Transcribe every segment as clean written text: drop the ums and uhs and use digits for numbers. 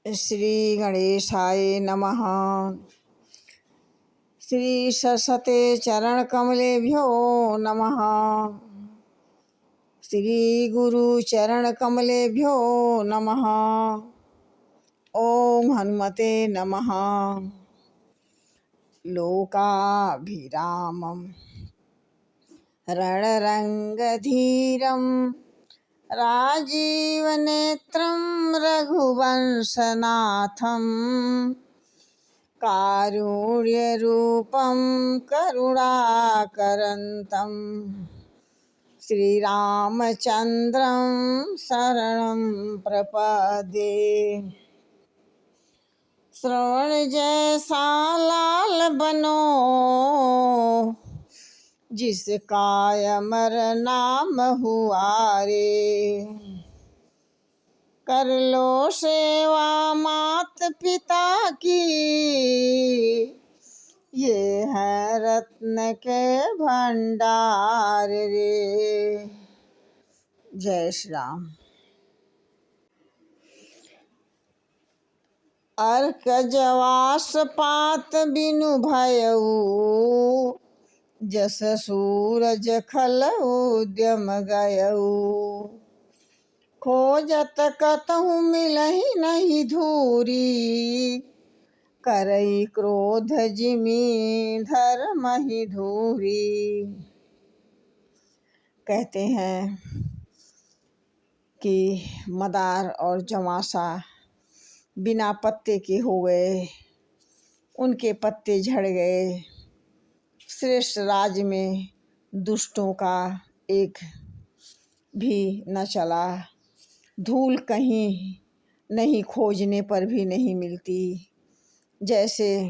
श्री गणेशाय नमः। श्री सरस्वते चरण कमलेभ्यो नमः। श्री गुरु चरण कमलेभ्यो नमः। ओम हनुमते नमः। लोकाभिरामं रणरङ्गधीरं राजीवनेत्रं रघुवंशनाथं कारुण्यरूपं करुणाकरन्तं श्रीरामचन्द्रं शरणं प्रपद्ये। श्रवण जैसा लाल बनो जिसका अमर नाम हुआ रे। कर लो सेवा मात पिता की, ये है रत्न के भंडार रे। जय श्री राम। अर्क जवास पात बिनु भयऊ, जस सूरज खल उद्यम गयऊ। खोजत कतहु मिलहि नहीं धूरी, करई क्रोध जिमि धर्महि धूरी। कहते हैं कि मदार और जवासा बिना पत्ते के हो गए, उनके पत्ते झड़ गए। श्रेष्ठ राज्य में दुष्टों का एक भी न चला। धूल कहीं नहीं, खोजने पर भी नहीं मिलती। जैसे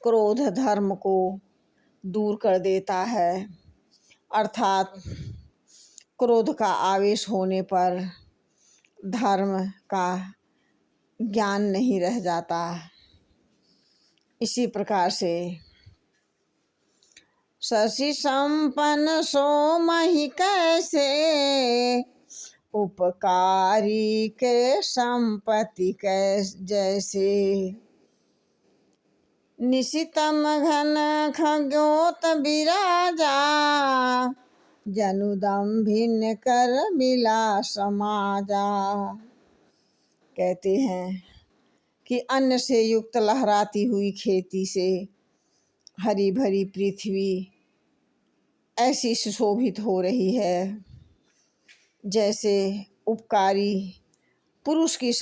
क्रोध धर्म को दूर कर देता है, अर्थात क्रोध का आवेश होने पर धर्म का ज्ञान नहीं रह जाता। इसी प्रकार से शशि संपन्न सोमहि कैसे, उपकारी के संपत्ति जैसे। निशितम घन खगोत विराजा, जनुदम भिन्न कर मिला समाजा। कहते हैं कि अन्न से युक्त लहराती हुई खेती से हरी भरी पृथ्वी ऐसी सुशोभित हो रही है, जैसे उपकारी पुरुष की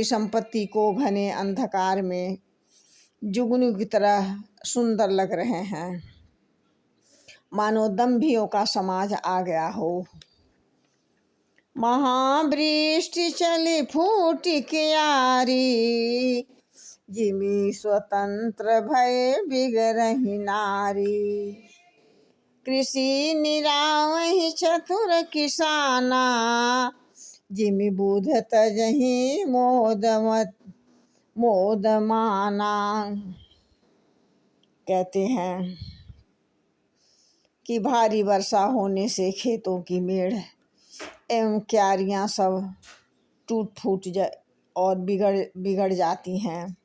संपत्ति को घने अंधकार में जुगनू की तरह सुंदर लग रहे हैं, मानो दंभियों का समाज आ गया हो। महावृष्टि चली फूटी क्यारी, जिमि स्वतंत्र भय बिगरहि नारी। कृषि निरावहि चतुर किसाना, जिमि बुध तजहि मोद माना। कहते हैं कि भारी वर्षा होने से खेतों की मेड़ एवं क्यारियां सब टूट फूट और बिगड़ जाती हैं।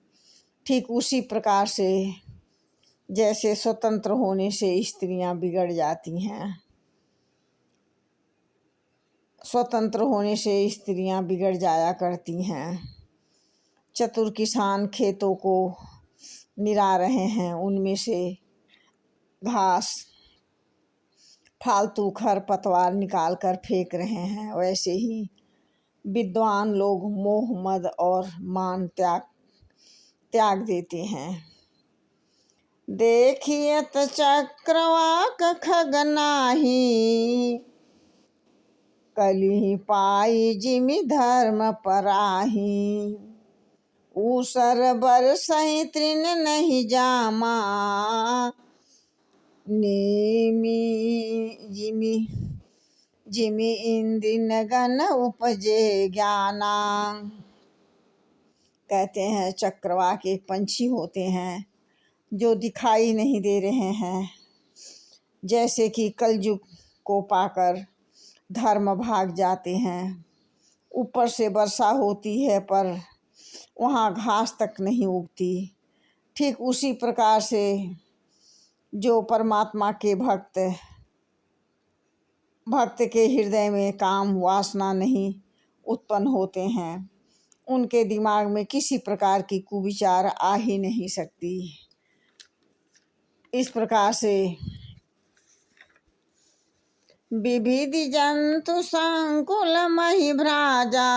ठीक उसी प्रकार से जैसे स्वतंत्र होने से स्त्रियां बिगड़ जाती हैं, स्वतंत्र होने से स्त्रियां बिगड़ जाया करती हैं। चतुर किसान खेतों को निरा रहे हैं, उनमें से घास फालतू खर पतवार निकाल कर फेंक रहे हैं। वैसे ही विद्वान लोग मोह मद और मान त्याग देते हैं। देखियत चक्रवाक खगनाही, कलिहि पाई जिमि धर्म पराही। ऊसर बरसहि तृण नहीं जामा, नेमि जिमि इंद्रिन गण उपजे ज्ञाना। कहते हैं चक्रवाक एक पंछी होते हैं जो दिखाई नहीं दे रहे हैं, जैसे कि कलयुग को पाकर धर्म भाग जाते हैं। ऊपर से वर्षा होती है पर वहाँ घास तक नहीं उगती। ठीक उसी प्रकार से जो परमात्मा के भक्त के हृदय में काम वासना नहीं उत्पन्न होते हैं, उनके दिमाग में किसी प्रकार की कुविचार आ ही नहीं सकती। इस प्रकार से विविधि जंतु संकुल मही भ्राजा,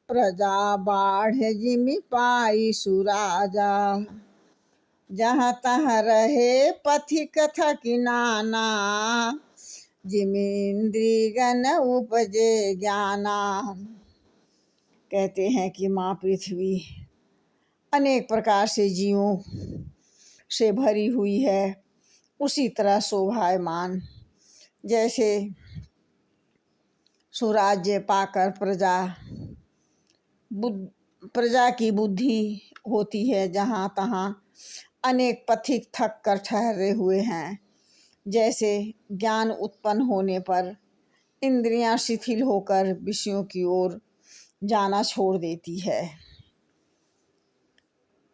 प्रजा बाढ़ जिमि पाई सुराजा। जहाँ तहाँ रहे पथिक थकी नाना, जिमि इंद्रियगण उपजे ज्ञाना। कहते हैं कि माँ पृथ्वी अनेक प्रकार से जीवों से भरी हुई है, उसी तरह शोभायमान। जैसे सुराज्य पाकर प्रजा की बुद्धि होती है, जहाँ तहाँ अनेक पथिक थक कर ठहरे हुए हैं। जैसे ज्ञान उत्पन्न होने पर इंद्रियां शिथिल होकर विषयों की ओर जाना छोड़ देती है।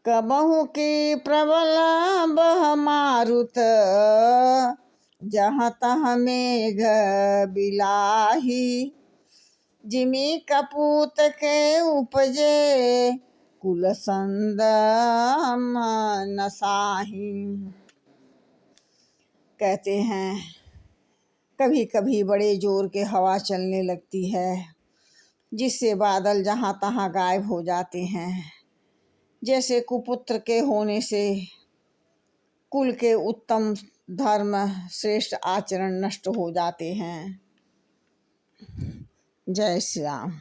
कबहु की प्रबल बह मारुत, जहाँ तहाँ मेघ बिलाही। जिमि कपूत के उपजे, कुल संद नसाही। कहते हैं कभी कभी बड़े जोर के हवा चलने लगती है, जिससे बादल जहाँ तहाँ गायब हो जाते हैं। जैसे कुपुत्र के होने से कुल के उत्तम धर्म श्रेष्ठ आचरण नष्ट हो जाते हैं। जय श्री राम।